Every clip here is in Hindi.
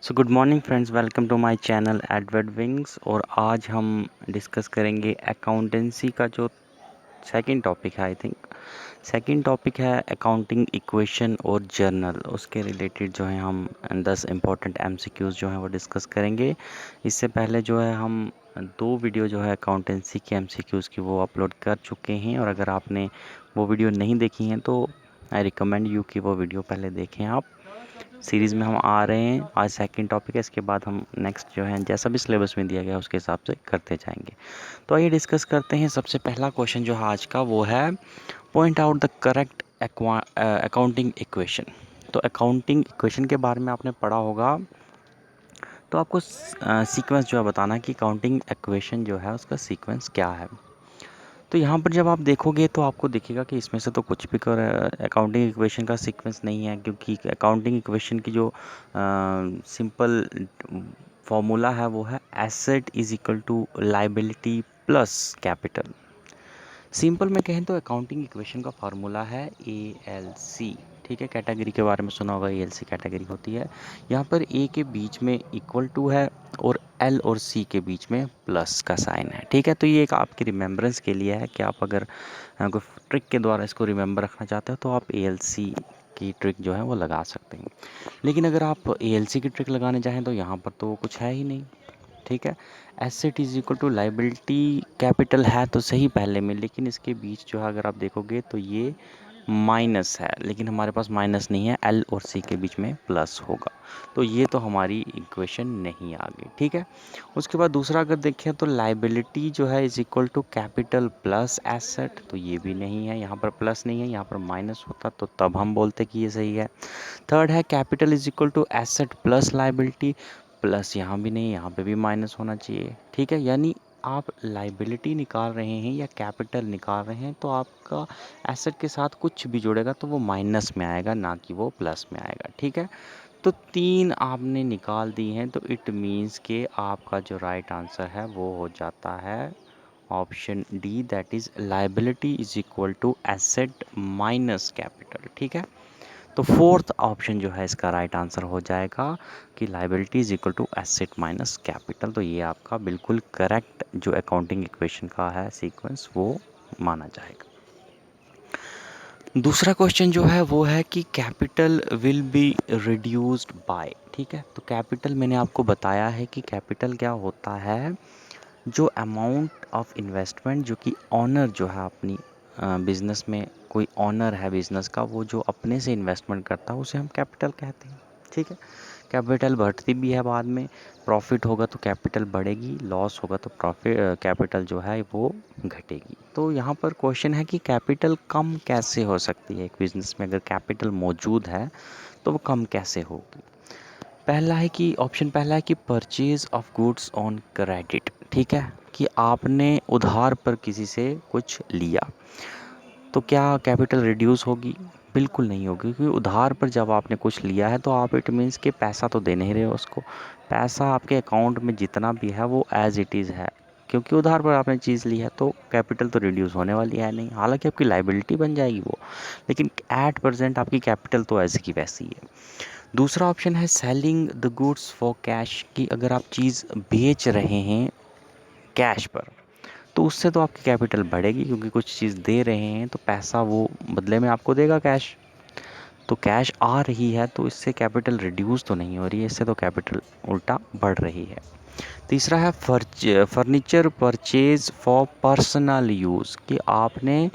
So good morning friends, welcome to my channel Edward Wings. और आज हम डिस्कस करेंगे अकाउंटेंसी का जो सेकंड टॉपिक है। आई थिंक सेकंड टॉपिक है अकाउंटिंग इक्वेशन और जर्नल। उसके रिलेटेड जो है हम 10 इम्पोर्टेंट एमसीक्यूज़ जो हैं वो डिस्कस करेंगे। इससे पहले जो है हम दो वीडियो जो है अकाउंटेंसी के एमसीक्यूज़ की वो अपलोड कर चुके हैं, और अगर आपने वो वीडियो नहीं देखी हैं तो आई रिकमेंड यू कि वो वीडियो पहले देखें आप। सीरीज़ में हम आ रहे हैं, आज सेकंड टॉपिक है। इसके बाद हम नेक्स्ट जो है जैसा भी सिलेबस में दिया गया है उसके हिसाब से करते जाएंगे। तो आइए डिस्कस करते हैं। सबसे पहला क्वेश्चन जो है आज का वो है point out the correct accounting equation. तो अकाउंटिंग इक्वेशन के बारे में आपने पढ़ा होगा, तो आपको सीक्वेंस जो है बताना है कि अकाउंटिंग इक्वेशन जो है उसका सीक्वेंस क्या है। तो यहाँ पर जब आप देखोगे तो आपको दिखेगा कि इसमें से तो कुछ भी कर अकाउंटिंग इक्वेशन का सीक्वेंस नहीं है, क्योंकि अकाउंटिंग इक्वेशन की जो सिंपल फॉर्मूला है वो है asset is equal to liability plus capital. Simple में कहें तो अकाउंटिंग इक्वेशन का फार्मूला है ALC। ठीक है, कैटेगरी के बारे में सुना होगा, ALC कैटेगरी होती है। यहाँ पर A के बीच में इक्वल टू है और L और C के बीच में प्लस का साइन है। ठीक है, तो ये एक आपकी रिमेम्बरेंस के लिए है कि आप अगर कोई ट्रिक के द्वारा इसको रिमेंबर रखना चाहते हो तो आप ALC की ट्रिक जो है वो लगा सकते हैं। लेकिन अगर आप ALC की ट्रिक लगाने चाहें तो यहाँ पर तो कुछ है ही नहीं। ठीक है, asset is equal to liability, capital है तो सही पहले में, लेकिन इसके बीच जो है अगर आप देखोगे तो ये माइनस है, लेकिन हमारे पास माइनस नहीं है, एल और सी के बीच में प्लस होगा। तो ये तो हमारी इक्वेशन नहीं आ गई। ठीक है, उसके बाद दूसरा अगर देखें तो लाइबिलिटी जो है is equal to capital plus asset, तो ये भी नहीं है, यहाँ पर प्लस नहीं है, यहाँ पर माइनस होता तो तब हम बोलते कि ये सही है। थर्ड है capital is equal to asset plus liability, plus यहाँ भी नहीं, यहाँ पे भी माइनस होना चाहिए। ठीक है, यानी आप लाइबिलिटी निकाल रहे हैं या कैपिटल निकाल रहे हैं तो आपका एसेट के साथ कुछ भी जुड़ेगा तो वो माइनस में आएगा, ना कि वो प्लस में आएगा। ठीक है, तो तीन आपने निकाल दी हैं, तो इट मीन्स कि आपका जो राइट आंसर है वो हो जाता है option D, that is liability is equal to asset minus capital. ठीक है, तो फोर्थ ऑप्शन जो है इसका राइट आंसर हो जाएगा कि liability is equal to asset minus capital. तो ये आपका बिल्कुल करेक्ट जो अकाउंटिंग इक्वेशन का है सीक्वेंस वो माना जाएगा। दूसरा क्वेश्चन जो है वो है कि capital will be reduced by. ठीक है, तो कैपिटल मैंने आपको बताया है कि कैपिटल क्या होता है, जो अमाउंट ऑफ इन्वेस्टमेंट जो कि ऑनर जो है अपनी बिजनेस में, कोई ऑनर है बिजनेस का, वो जो अपने से इन्वेस्टमेंट करता है उसे हम कैपिटल कहते हैं। ठीक है, कैपिटल बढ़ती भी है बाद में, प्रॉफिट होगा तो कैपिटल बढ़ेगी, लॉस होगा तो प्रॉफिट कैपिटल जो है वो घटेगी। तो यहाँ पर क्वेश्चन है कि कैपिटल कम कैसे हो सकती है एक बिजनेस में, अगर कैपिटल मौजूद है तो वो कम कैसे होगी। पहला है कि ऑप्शन पहला है कि purchase of goods on credit. ठीक है, कि आपने उधार पर किसी से कुछ लिया तो क्या कैपिटल रिड्यूस होगी? बिल्कुल नहीं होगी, क्योंकि उधार पर जब आपने कुछ लिया है तो आप इट मीन्स कि पैसा तो दे नहीं रहे हो उसको, पैसा आपके अकाउंट में जितना भी है वो एज इट इज़ है, क्योंकि उधार पर आपने चीज़ ली है, तो कैपिटल तो रिड्यूस होने वाली है नहीं, हालांकि आपकी लाइबिलिटी बन जाएगी वो, लेकिन एट प्रेजेंट आपकी कैपिटल तो ऐसी की वैसी है। दूसरा ऑप्शन है selling the goods for cash, कि अगर आप चीज़ बेच रहे हैं कैश पर तो उससे तो आपकी कैपिटल बढ़ेगी, क्योंकि कुछ चीज़ दे रहे हैं तो पैसा वो बदले में आपको देगा कैश, तो कैश आ रही है तो इससे कैपिटल रिड्यूस तो नहीं हो रही है, इससे तो कैपिटल उल्टा बढ़ रही है। तीसरा है furniture purchase for personal use, कि आपने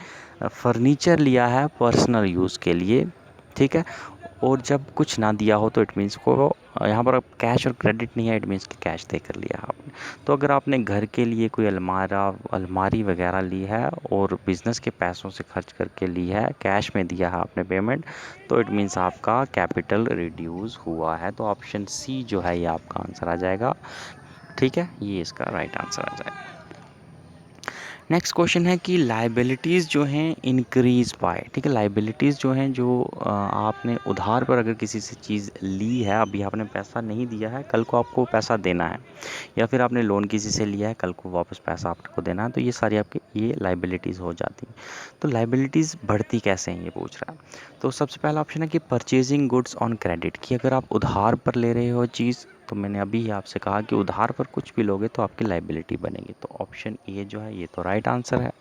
फर्नीचर लिया है पर्सनल यूज़ के लिए। ठीक है, और जब कुछ ना दिया हो तो इट मीन्स को यहाँ पर कैश और क्रेडिट नहीं है, इट मीन्स कि कैश दे कर लिया आपने। तो अगर आपने घर के लिए कोई अलमारी वगैरह ली है और बिज़नेस के पैसों से खर्च करके ली है, कैश में दिया है आपने पेमेंट, तो इट मीन्स आपका कैपिटल रिड्यूस हुआ है। तो ऑप्शन सी जो है ये आपका आंसर आ जाएगा। ठीक है, ये इसका राइट आंसर आ जाएगा। नेक्स्ट क्वेश्चन है कि लाइबिलिटीज़ जो हैं इंक्रीज बाय, ठीक है, लाइबिलिटीज़ जो हैं जो आपने उधार पर अगर किसी से चीज़ ली है, अभी आपने पैसा नहीं दिया है, कल को आपको पैसा देना है, या फिर आपने लोन किसी से लिया है, कल को वापस पैसा आपको देना है, तो ये सारी आपकी ये लाइबिलिटीज़ हो जाती हैं। तो लाइबिलिटीज़ बढ़ती कैसे हैं ये पूछ रहा है। तो सबसे पहला ऑप्शन है कि परचेजिंग गुड्स ऑन क्रेडिट, कि अगर आप उधार पर ले रहे हो चीज़, तो मैंने अभी ही आपसे कहा कि उधार पर कुछ भी लोगे तो आपकी लाइबिलिटी बनेगी, तो ऑप्शन ए जो है ये तो राइट आंसर है।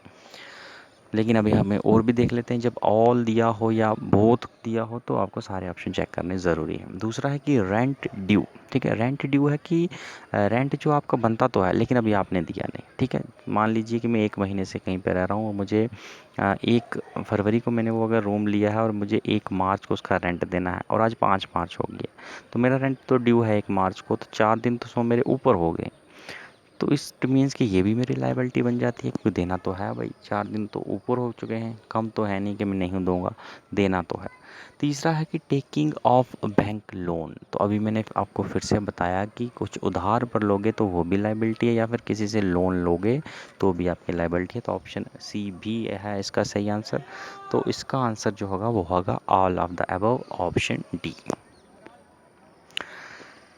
लेकिन अभी हमें और भी देख लेते हैं, जब ऑल दिया हो या बोथ दिया हो तो आपको सारे ऑप्शन चेक करने ज़रूरी है। दूसरा है कि रेंट ड्यू, ठीक है, रेंट ड्यू है कि रेंट जो आपका बनता तो है लेकिन अभी आपने दिया नहीं, ठीक है। मान लीजिए कि मैं 1 महीने से कहीं पर रह रहा हूँ और मुझे 1 फरवरी को मैंने वो अगर रूम लिया है और मुझे 1 मार्च को उसका रेंट देना है और आज 5 मार्च हो गया, तो मेरा रेंट तो ड्यू है 1 मार्च को, तो 4 दिन तो सो मेरे ऊपर हो गए, तो इस मीन्स कि ये भी मेरी लाइबिलिटी बन जाती है, क्योंकि देना तो है भाई, 4 दिन तो ऊपर हो चुके हैं, कम तो है नहीं कि मैं नहीं दूंगा, देना तो है। तीसरा है कि टेकिंग ऑफ बैंक लोन, तो अभी मैंने आपको फिर से बताया कि कुछ उधार पर लोगे तो वो भी लाइबिलिटी है, या फिर किसी से लोन लोगे तो भी आपकी लाइबिलिटी है, तो ऑप्शन सी भी है इसका सही आंसर। तो इसका आंसर जो होगा वो होगा all of the above, option D.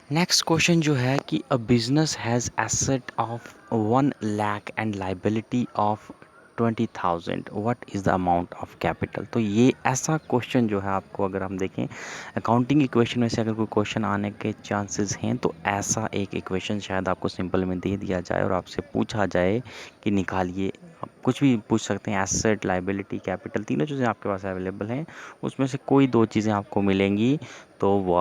Next question जो है कि a business has asset of 1 lakh and liability of 20,000, what is the amount of capital. तो ये ऐसा क्वेश्चन जो है आपको अगर हम देखें अकाउंटिंग इक्वेशन में से अगर कोई क्वेश्चन आने के चांसेस हैं, तो ऐसा एक इक्वेशन शायद आपको सिंपल में दे दिया जाए और आपसे पूछा जाए कि निकालिए। आप कुछ भी पूछ सकते हैं, एसेट, लाइबिलिटी, कैपिटल, तीनों चीज़ें आपके पास अवेलेबल हैं, उसमें से कोई 2 चीज़ें आपको मिलेंगी, तो वो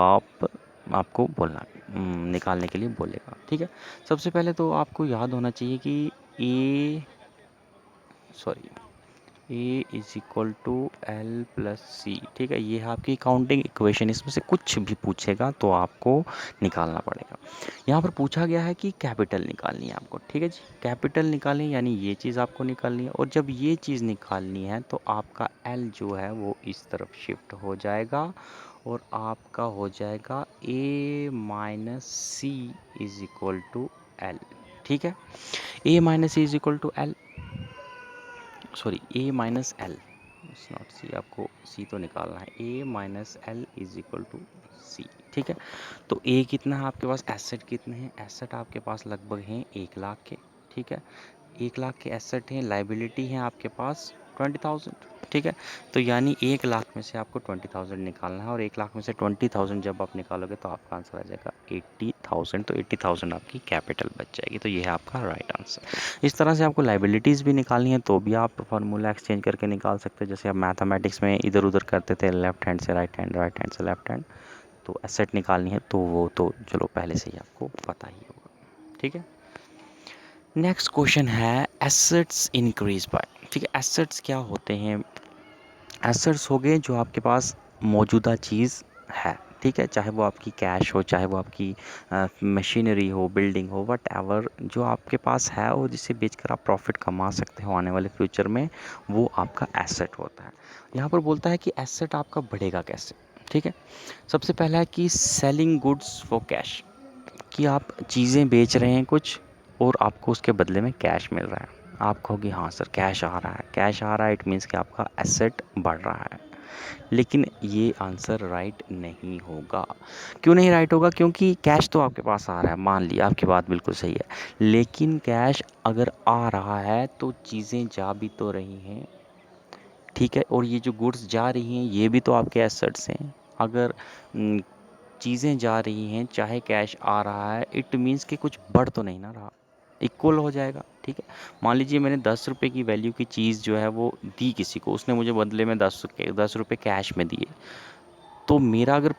आपको बोलना निकालने के लिए बोलेगा, ठीक है। सबसे पहले तो आपको याद होना चाहिए कि A sorry A is equal to L plus C, ठीक है, ये है आपकी काउंटिंग इक्वेशन, इसमें से कुछ भी पूछेगा तो आपको निकालना पड़ेगा। यहाँ पर पूछा गया है कि कैपिटल निकालनी है आपको, ठीक है जी, कैपिटल निकालनी यानी ये चीज़ आपको निकालनी है, और जब ये चीज़ निकालनी है तो आपका एल जो है वो इस तरफ शिफ्ट हो जाएगा और आपका हो जाएगा A minus C is equal to L, ठीक है। A minus C is equal to L, sorry A minus L, not C, आपको सी तो निकालना है, A minus L is equal to C, ठीक है। तो ए कितना है आपके पास, एसेट कितने हैं, एसेट आपके पास लगभग हैं 1 लाख के, ठीक है, 1 लाख के एसेट हैं, लाइबिलिटी हैं आपके पास 20,000, ठीक है। तो यानी 1 लाख में से आपको 20,000 निकालना है, और 1 लाख में से 20,000 जब आप निकालोगे तो आपका आंसर आ जाएगा 80,000, तो 80,000 आपकी कैपिटल बच जाएगी, तो ये है आपका राइट आंसर। इस तरह से आपको लाइबिलिटीज़ भी निकालनी है तो भी आप फार्मूला एक्सचेंज करके निकाल सकते हैं, जैसे आप मैथमेटिक्स में इधर उधर करते थे, लेफ्ट हैंड से राइट हैंड, राइट हैंड से लेफ्ट हैंड, तो एसेट निकालनी है तो वो तो चलो पहले से ही आपको पता ही होगा, ठीक है। नेक्स्ट क्वेश्चन है एसेट्स इंक्रीज बाय, ठीक है, एसेट्स क्या होते हैं, एसेट्स हो गए जो आपके पास मौजूदा चीज़ है, ठीक है, चाहे वो आपकी कैश हो, चाहे वो आपकी मशीनरी हो, बिल्डिंग हो, वट एवर जो आपके पास है और जिसे बेचकर आप प्रॉफिट कमा सकते हो आने वाले फ्यूचर में, वो आपका एसेट होता है। यहाँ पर बोलता है कि एसेट आपका बढ़ेगा कैसे, ठीक है। सबसे पहला है कि सेलिंग गुड्स फॉर कैश, कि आप चीज़ें बेच रहे हैं कुछ और आपको उसके बदले में कैश मिल रहा है, आप कहोगे हाँ सर कैश आ रहा है, कैश आ रहा है, इट मीन्स कि आपका एसेट बढ़ रहा है, लेकिन ये आंसर राइट नहीं होगा। क्यों नहीं राइट होगा, क्योंकि कैश तो आपके पास आ रहा है, मान लिया आपकी बात बिल्कुल सही है, लेकिन कैश अगर आ रहा है तो चीज़ें जा भी तो रही हैं, ठीक है, और ये जो गुड्स जा रही हैं ये भी तो आपके एसेट्स हैं। अगर चीज़ें जा रही हैं चाहे कैश आ रहा है, इट मीन्स कि कुछ बढ़ तो नहीं ना रहा, इक्वल हो जाएगा, ठीक है। मान लीजिए मैंने 10 रुपये की वैल्यू की चीज़ जो है वो दी किसी को, उसने मुझे बदले में 10 रुपये कैश में दिए, तो मेरा अगर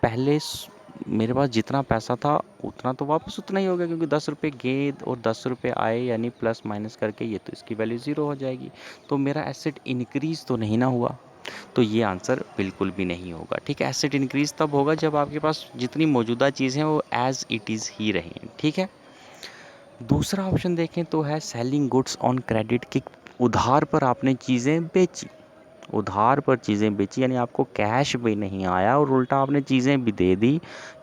मेरे पास जितना पैसा था उतना तो वापस उतना ही होगा, क्योंकि 10 रुपये गए और 10 रुपये आए, यानी प्लस माइनस करके ये तो इसकी वैल्यू ज़ीरो हो जाएगी, तो मेरा एसेट इंक्रीज़ तो नहीं ना हुआ, तो ये आंसर बिल्कुल भी नहीं होगा, ठीक है। एसेट इंक्रीज़ तब होगा जब आपके पास जितनी मौजूदा चीज़ें हैं वो एज़ इट इज़ ही रहें, ठीक है। दूसरा ऑप्शन देखें तो है सेलिंग गुड्स ऑन क्रेडिट, की उधार पर आपने चीज़ें बेची, उधार पर चीज़ें बेची यानी आपको कैश भी नहीं आया और उल्टा आपने चीज़ें भी दे दी,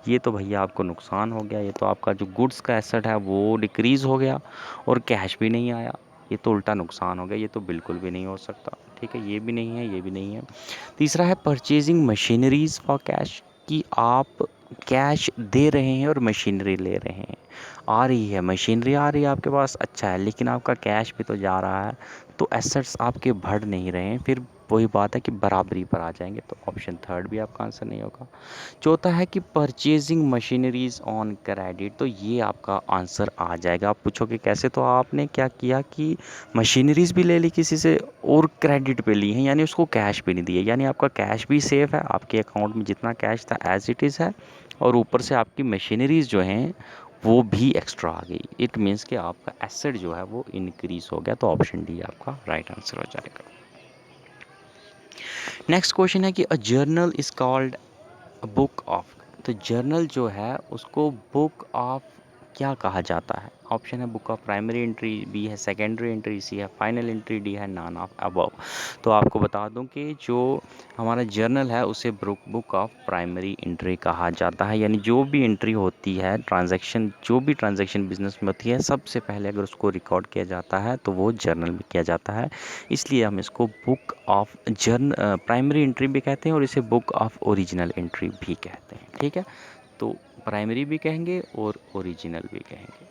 ये तो भैया आपको नुकसान हो गया, ये तो आपका जो गुड्स का एसेट है वो डिक्रीज़ हो गया और कैश भी नहीं आया, ये तो उल्टा नुकसान हो गया, ये तो बिल्कुल भी नहीं हो सकता। ठीक है, ये भी नहीं है, ये भी नहीं है। तीसरा है परचेजिंग मशीनरीज फॉर कैश, कि आप कैश दे रहे हैं और मशीनरी ले रहे हैं। आ रही है मशीनरी, आ रही है आपके पास, अच्छा है, लेकिन आपका कैश भी तो जा रहा है, तो एसेट्स आपके बढ़ नहीं रहे हैं, फिर वही बात है कि बराबरी पर आ जाएंगे, तो ऑप्शन थर्ड भी आपका आंसर नहीं होगा। चौथा है कि परचेजिंग मशीनरीज ऑन क्रेडिट, तो ये आपका आंसर आ जाएगा। आप पूछोगे कैसे, तो आपने क्या किया कि मशीनरीज भी ले ली किसी से और क्रेडिट पे ली हैं, यानी उसको कैश भी नहीं दिए, यानी आपका कैश भी सेफ है, आपके अकाउंट में जितना कैश था एज इट इज़ है, और ऊपर से आपकी मशीनरीज जो हैं वो भी एक्स्ट्रा आ गई। इट मीन्स कि आपका एसेट जो है वो इंक्रीज हो गया, तो ऑप्शन डी आपका राइट आंसर हो जाएगा। नेक्स्ट क्वेश्चन है कि a journal is called book of, तो जर्नल जो है उसको बुक ऑफ क्या कहा जाता है? ऑप्शन है book of primary entry, B है सेकेंडरी एंट्री, सी है फाइनल एंट्री, डी है नॉन ऑफ अबव। तो आपको बता दूं कि जो हमारा जर्नल है उसे बुक ऑफ प्राइमरी एंट्री कहा जाता है, यानी जो भी एंट्री होती है ट्रांजैक्शन, जो भी ट्रांजैक्शन बिजनेस में होती है, सबसे पहले अगर उसको रिकॉर्ड किया जाता है तो वो जर्नल में किया जाता है, इसलिए हम इसको बुक ऑफ प्राइमरी एंट्री भी कहते हैं और इसे बुक ऑफ ओरिजिनल एंट्री भी कहते हैं। ठीक है, तो प्राइमरी भी कहेंगे और ओरिजिनल भी कहेंगे।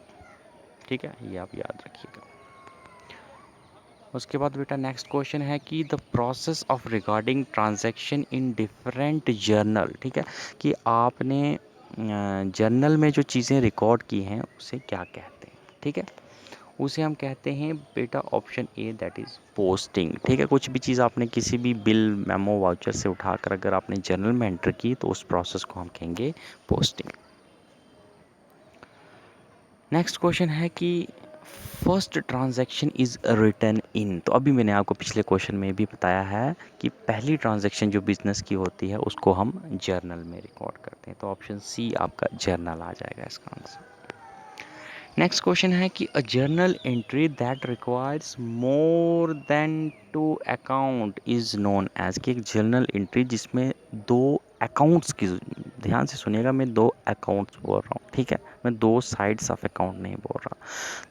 ठीक है, ये आप याद रखिएगा। उसके बाद बेटा नेक्स्ट क्वेश्चन है कि the process of recording transaction in different journal, ठीक है, कि आपने जर्नल में जो चीज़ें रिकॉर्ड की हैं उसे क्या कहते हैं? ठीक है, उसे हम कहते हैं बेटा option A that is posting. ठीक है, कुछ भी चीज़ आपने किसी भी बिल मेमो वाउचर से उठाकर अगर आपने जर्नल में एंटर की तो उस प्रोसेस को हम कहेंगे पोस्टिंग। नेक्स्ट क्वेश्चन है कि first transaction is written in, तो अभी मैंने आपको पिछले क्वेश्चन में भी बताया है कि पहली ट्रांजैक्शन जो बिजनेस की होती है उसको हम जर्नल में रिकॉर्ड करते हैं, तो ऑप्शन सी आपका जर्नल आ जाएगा इसका आंसर। नेक्स्ट क्वेश्चन है कि a journal entry that requires more than two account is known as, कि एक जर्नल एंट्री जिसमें दो अकाउंट्स की, ध्यान से सुनिएगा, मैं दो अकाउंट्स बोल रहा हूँ, ठीक है, मैं दो साइड्स ऑफ अकाउंट नहीं बोल रहा।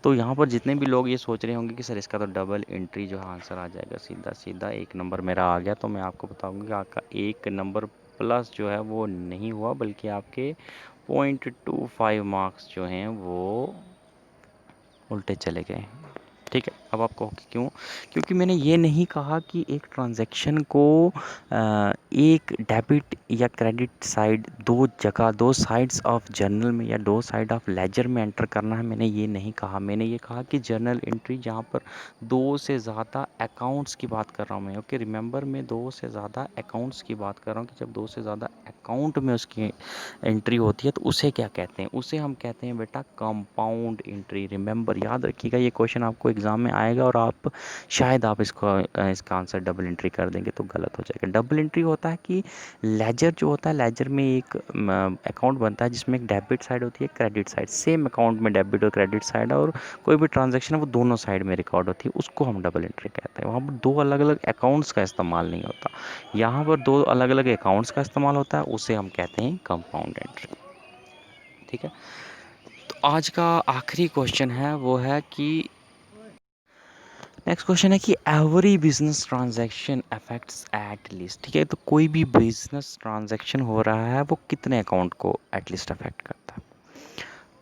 तो यहाँ पर जितने भी लोग ये सोच रहे होंगे कि सर इसका तो डबल एंट्री जो है आंसर आ जाएगा, सीधा सीधा एक नंबर मेरा आ गया, तो मैं आपको बताऊंगा कि आपका एक नंबर प्लस जो है वो नहीं हुआ, बल्कि आपके 0.25 मार्क्स जो हैं वो उल्टे चले गए। ठीक है, अब आप कहोगे क्यों? क्योंकि मैंने ये नहीं कहा कि एक ट्रांजैक्शन को एक डेबिट या क्रेडिट साइड, दो जगह, दो साइड्स ऑफ जर्नल में या दो साइड ऑफ लेजर में एंटर करना है, मैंने ये नहीं कहा। मैंने ये कहा कि जर्नल एंट्री जहाँ पर दो से ज़्यादा अकाउंट्स की बात कर रहा हूँ मैं, ओके, रिमेंबर, मैं दो से ज़्यादा अकाउंट्स की बात कर रहा हूँ कि जब दो से ज़्यादा अकाउंट में उसकी एंट्री होती है तो उसे क्या कहते हैं? उसे हम कहते हैं बेटा कंपाउंड एंट्री। रिमेंबर, याद रखिएगा, ये क्वेश्चन आपको एग्जाम में आएगा और आप शायद आप इसको इसका आंसर डबल एंट्री कर देंगे तो गलत हो जाएगा। डबल एंट्री होता है कि लेजर जो होता है, लेजर में एक अकाउंट बनता है जिसमें एक डेबिट साइड होती है, क्रेडिट साइड, सेम अकाउंट में डेबिट और क्रेडिट साइड है, और कोई भी ट्रांजेक्शन है वो दोनों साइड में रिकॉर्ड होती है, उसको हम डबल एंट्री कहते हैं। वहाँ पर दो अलग अलग अकाउंट्स का इस्तेमाल नहीं होता, यहाँ पर दो अलग अलग अकाउंट्स का इस्तेमाल होता है, उसे हम कहते हैं कंपाउंड एंट्री। ठीक है, तो आज का आखिरी क्वेश्चन है वो है कि नेक्स्ट क्वेश्चन है कि every business transaction affects at least, ठीक है, तो कोई भी बिजनेस ट्रांजैक्शन हो रहा है वो कितने अकाउंट को एटलीस्ट अफेक्ट करता है?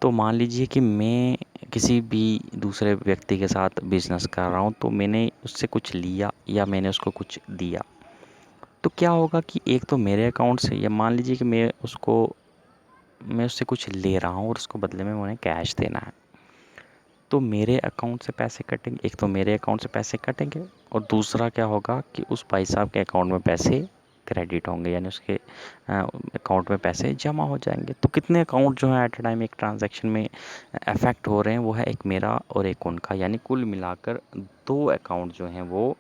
तो मान लीजिए कि मैं किसी भी दूसरे व्यक्ति के साथ बिजनेस कर रहा हूँ, तो मैंने उससे कुछ लिया या मैंने उसको कुछ दिया, तो क्या होगा कि एक तो मेरे अकाउंट से, या मान लीजिए कि मैं उससे कुछ ले रहा हूँ और उसको बदले में उन्हें कैश देना है, तो मेरे अकाउंट से पैसे कटेंगे, एक तो मेरे अकाउंट से पैसे कटेंगे और दूसरा क्या होगा कि उस भाई साहब के अकाउंट में पैसे क्रेडिट होंगे, यानी उसके अकाउंट में पैसे जमा हो जाएंगे। तो कितने अकाउंट जो है एट अ टाइम एक ट्रांजैक्शन में अफेक्ट हो रहे हैं, वो है एक मेरा और एक उनका, यानी कुल मिलाकर दो अकाउंट जो हैं वो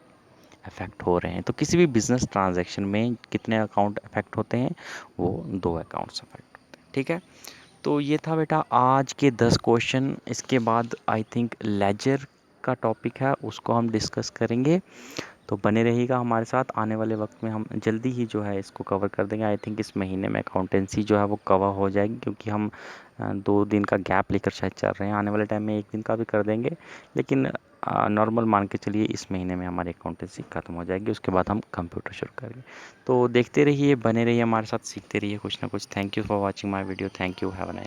अफेक्ट हो रहे हैं। तो किसी भी बिजनेस ट्रांजैक्शन में कितने अकाउंट अफेक्ट होते हैं? वो दो अकाउंट्स अफेक्ट होते हैं। ठीक है, तो ये था बेटा आज के 10 क्वेश्चन। इसके बाद आई थिंक लेजर का टॉपिक है, उसको हम डिस्कस करेंगे, तो बने रहिएगा हमारे साथ। आने वाले वक्त में हम जल्दी ही जो है इसको कवर कर देंगे। आई थिंक इस महीने में अकाउंटेंसी जो है वो कवर हो जाएगी, क्योंकि हम 2 दिन का गैप लेकर शायद चल रहे हैं। आने वाले टाइम में 1 दिन का भी कर देंगे, लेकिन नॉर्मल मान के चलिए इस महीने में हमारी अकाउंटेंसी ख़त्म हो जाएगी, उसके बाद हम कंप्यूटर शुरू करेंगे। तो देखते रहिए, बने रहिए हमारे साथ, सीखते रहिए कुछ ना कुछ। Thank you for watching my video. Thank you, have a nice.